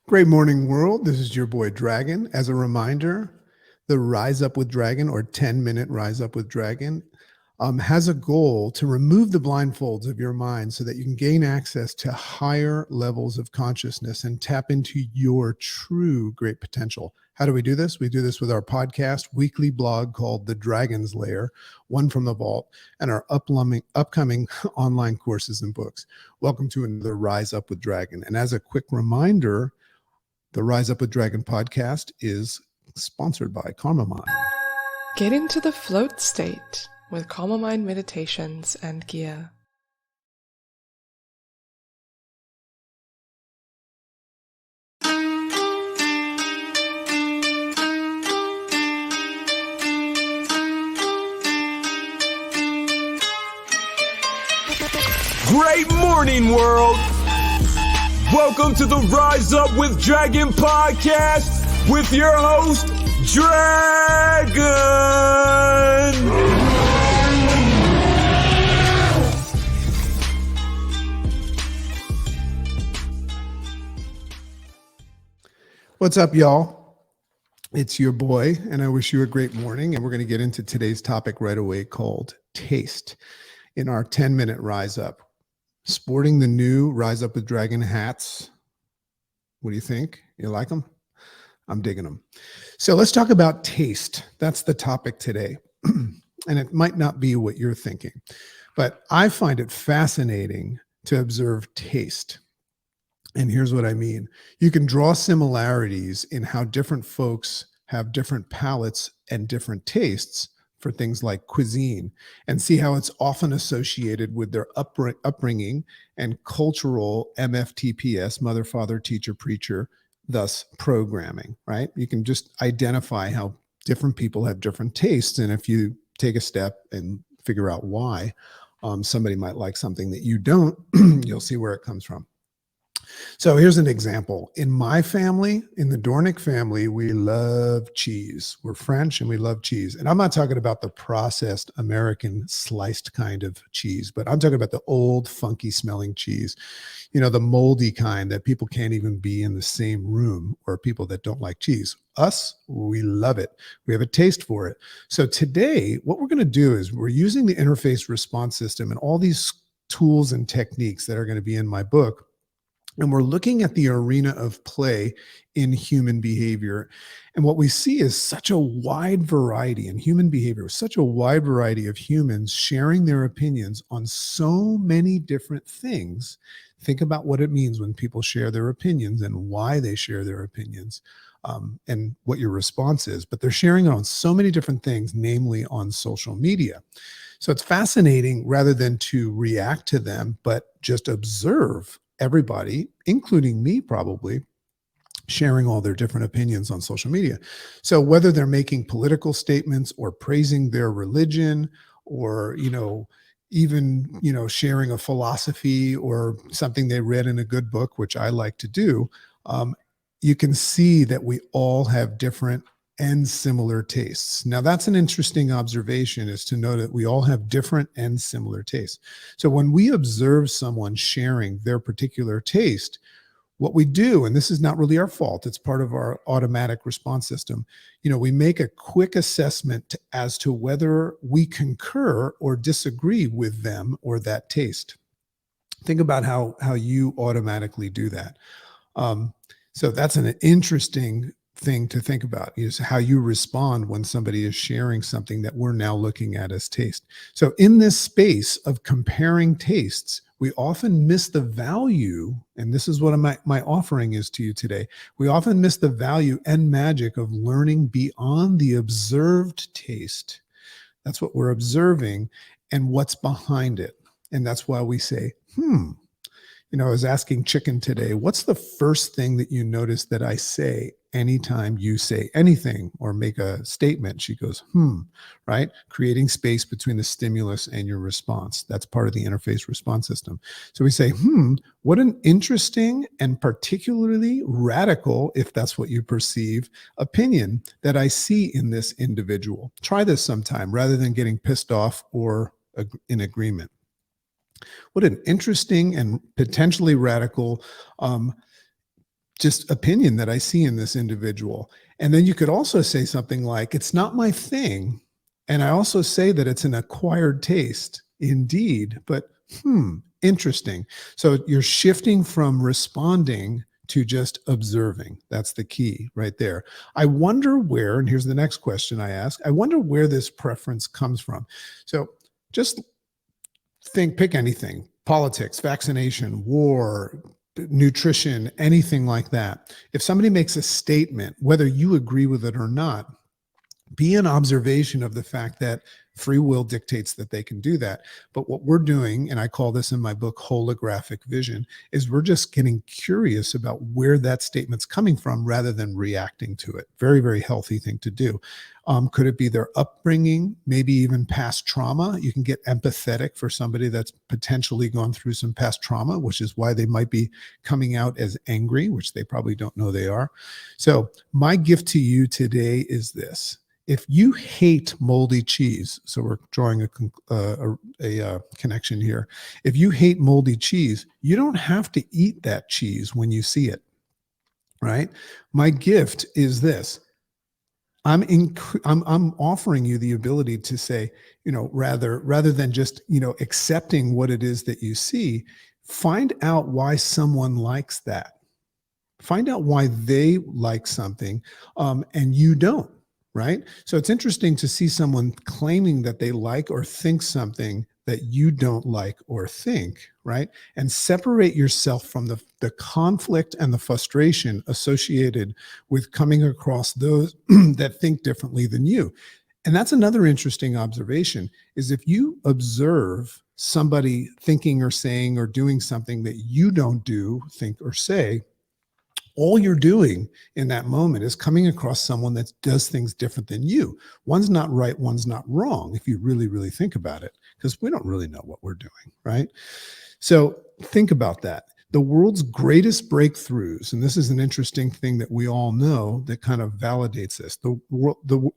Great morning, world. This is your boy Dragon. As a reminder, the Rise Up with Dragon or 10-minute Rise Up with Dragon has a goal to remove the blindfolds of your mind so that you can gain access to higher levels of consciousness and tap into your true great potential. How do we do this? We do this with our podcast, weekly blog called The Dragon's Lair, One from the Vault, and our upcoming online courses and books. Welcome to another Rise Up with Dragon. And as a quick reminder, the Rise Up with Dragon podcast is sponsored by Karma Mind. Get into the float state with Karma Mind meditations and gear. Great morning, world! Welcome to the Rise Up with Dragon podcast with your host, Dragon! What's up, y'all? It's your boy, and I wish you a great morning. And we're going to get into today's topic right away called taste in our 10-minute Rise Up. Sporting the new Rise Up with Dragon hats. What do you think? You like them? I'm digging them. So let's talk about taste. That's the topic today. And it might not be what you're thinking, but I find it fascinating to observe taste. And here's what I mean. You can draw similarities in how different folks have different palates and different tastes for things like cuisine, and see how it's often associated with their upbringing and cultural MFTPS, mother, father, teacher, preacher, thus programming, right? You can just identify how different people have different tastes. And if you take a step and figure out why somebody might like something that you don't, you'll see where it comes from. So here's an example. In my family, in the Dornick family, we love cheese. We're French and we love cheese. And I'm not talking about the processed American sliced kind of cheese, but I'm talking about the old funky smelling cheese, you know, the moldy kind that people can't even be in the same room, or people that don't like cheese. Us, we love it. We have a taste for it. So today, what we're going to do is we're using the interface response system and all these tools and techniques that are going to be in my book. And we're looking at the arena of play in human behavior. And what we see is such a wide variety in human behavior, such a wide variety of humans sharing their opinions on so many different things. Think about what it means when people share their opinions and why they share their opinions, and what your response is. But they're sharing it on so many different things, namely on social media. So it's fascinating rather than to react to them, but just observe everybody, including me probably, sharing all their different opinions on social media. So whether they're making political statements or praising their religion, or, even, sharing a philosophy or something they read in a good book, which I like to do, you can see that we all have different and similar tastes. Now, that's an interesting observation, is to know that we all have different and similar tastes. So when we observe someone sharing their particular taste, what we do, and this is not really our fault, it's part of our automatic response system, we make a quick assessment as to whether we concur or disagree with them or that taste. Think about how you automatically do that. So that's an interesting thing to think about, is how you respond when somebody is sharing something that we're now looking at as taste. So in this space of comparing tastes, we often miss the value, and this is what my offering is to you today. We often miss the value and magic of learning beyond the observed taste. That's what we're observing and what's behind it. And that's why we say, I was asking Chicken today, what's the first thing that you notice that I say anytime you say anything or make a statement? She goes, right? Creating space between the stimulus and your response. That's part of the interface response system. So we say, what an interesting and particularly radical, if that's what you perceive, opinion that I see in this individual. Try this sometime rather than getting pissed off or in agreement. What an interesting and potentially radical just opinion that I see in this individual. And then you could also say something like, it's not my thing. And I also say that it's an acquired taste indeed, but interesting. So you're shifting from responding to just observing. That's the key right there. I wonder where, and here's the next question I ask, I wonder where this preference comes from. So just pick anything, politics, vaccination, war, nutrition, anything like that. If somebody makes a statement, whether you agree with it or not, be an observation of the fact that free will dictates that they can do that. But what we're doing, and I call this in my book holographic vision, is we're just getting curious about where that statement's coming from rather than reacting to it. Very, very healthy thing to do. Could it be their upbringing, maybe even past trauma? You can get empathetic for somebody that's potentially gone through some past trauma, which is why they might be coming out as angry, which they probably don't know they are. So my gift to you today is this. If you hate moldy cheese, so we're drawing a connection here. If you hate moldy cheese, you don't have to eat that cheese when you see it, right? My gift is this. I'm offering you the ability to say, rather than just, accepting what it is that you see, find out why someone likes that. Find out why they like something and you don't. Right? So it's interesting to see someone claiming that they like or think something that you don't like or think, right? And separate yourself from the conflict and the frustration associated with coming across those that think differently than you. And that's another interesting observation is if you observe somebody thinking or saying or doing something that you don't do, think, or say, all you're doing in that moment is coming across someone that does things different than you. One's not right, one's not wrong, if you really, really think about it, because we don't really know what we're doing, right? So think about that. The world's greatest breakthroughs, and this is an interesting thing that we all know that kind of validates this. The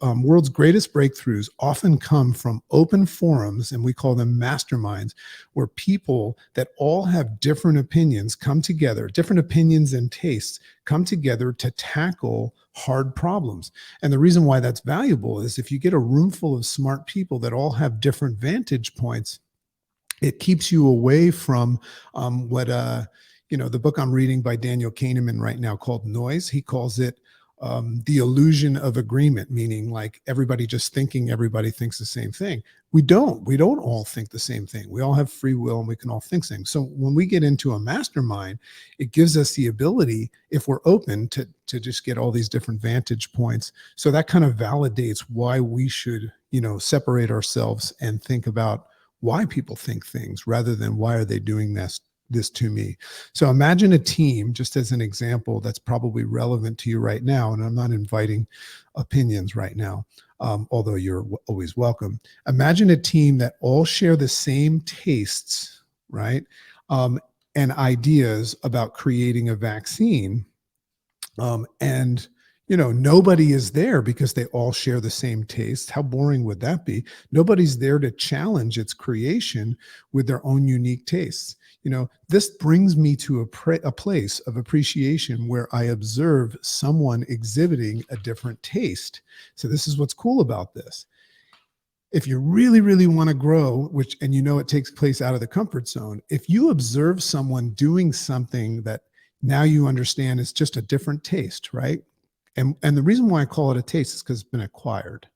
world's greatest breakthroughs often come from open forums, and we call them masterminds, where people that all have different opinions come together, different opinions and tastes come together to tackle hard problems. And the reason why that's valuable is if you get a room full of smart people that all have different vantage points, it keeps you away from the book I'm reading by Daniel Kahneman right now called Noise. He calls it the illusion of agreement, meaning like everybody just thinking everybody thinks the same thing. We don't all think the same thing. We all have free will and we can all think things. So when we get into a mastermind, it gives us the ability, if we're open, to just get all these different vantage points. So that kind of validates why we should, separate ourselves and think about why people think things rather than why are they doing this to me. So imagine a team, just as an example, that's probably relevant to you right now. And I'm not inviting opinions right now, although you're always welcome. Imagine a team that all share the same tastes, right? And ideas about creating a vaccine. Nobody is there because they all share the same taste. How boring would that be? Nobody's there to challenge its creation with their own unique tastes. This brings me to a place of appreciation where I observe someone exhibiting a different taste. So this is what's cool about this. If you really, really want to grow, and it takes place out of the comfort zone, if you observe someone doing something that now you understand is just a different taste, right? And the reason why I call it a taste is because it's been acquired.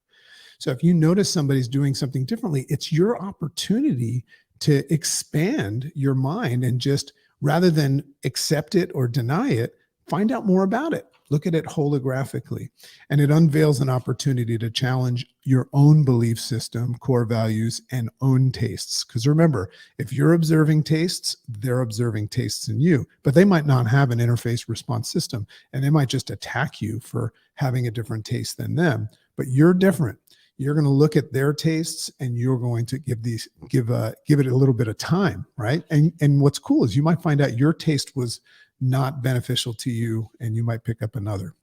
So if you notice somebody's doing something differently, it's your opportunity to expand your mind and just, rather than accept it or deny it, find out more about it. Look at it holographically. And it unveils an opportunity to challenge your own belief system, core values, and own tastes. Because remember, if you're observing tastes, they're observing tastes in you, but they might not have an interface response system, and they might just attack you for having a different taste than them. But you're different. You're going to look at their tastes and you're going to give it a little bit of time, right? And what's cool is you might find out your taste was not beneficial to you and you might pick up another.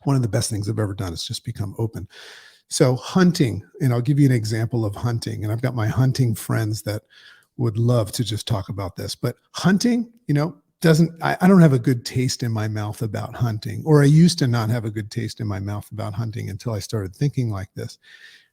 One of the best things I've ever done is just become open. So hunting, and I'll give you an example of hunting, and I've got my hunting friends that would love to just talk about this, but hunting, I don't have a good taste in my mouth about hunting, or I used to not have a good taste in my mouth about hunting until I started thinking like this.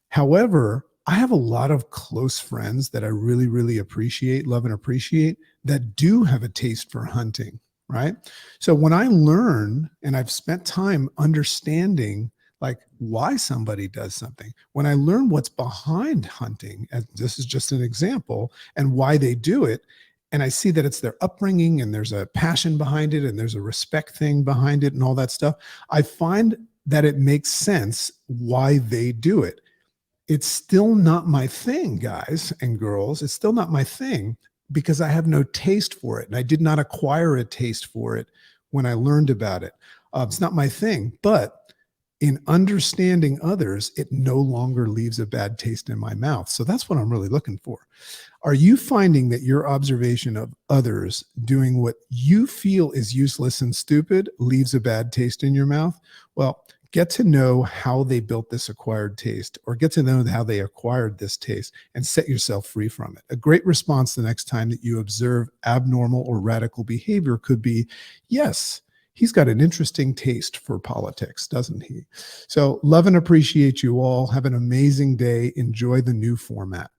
However, I have a lot of close friends that I really, really appreciate, love and appreciate, that do have a taste for hunting, right? So when I learn and I've spent time understanding like why somebody does something, when I learn what's behind hunting, and this is just an example, and why they do it, and I see that it's their upbringing and there's a passion behind it and there's a respect thing behind it and all that stuff, I find that it makes sense why they do it. It's still not my thing, guys and girls. It's still not my thing because I have no taste for it. And I did not acquire a taste for it when I learned about it. It's not my thing. But in understanding others, it no longer leaves a bad taste in my mouth. So that's what I'm really looking for. Are you finding that your observation of others doing what you feel is useless and stupid leaves a bad taste in your mouth? Well, get to know how they built this acquired taste, or get to know how they acquired this taste and set yourself free from it. A great response the next time that you observe abnormal or radical behavior could be, yes, he's got an interesting taste for politics, doesn't he? So love and appreciate you all. Have an amazing day. Enjoy the new format.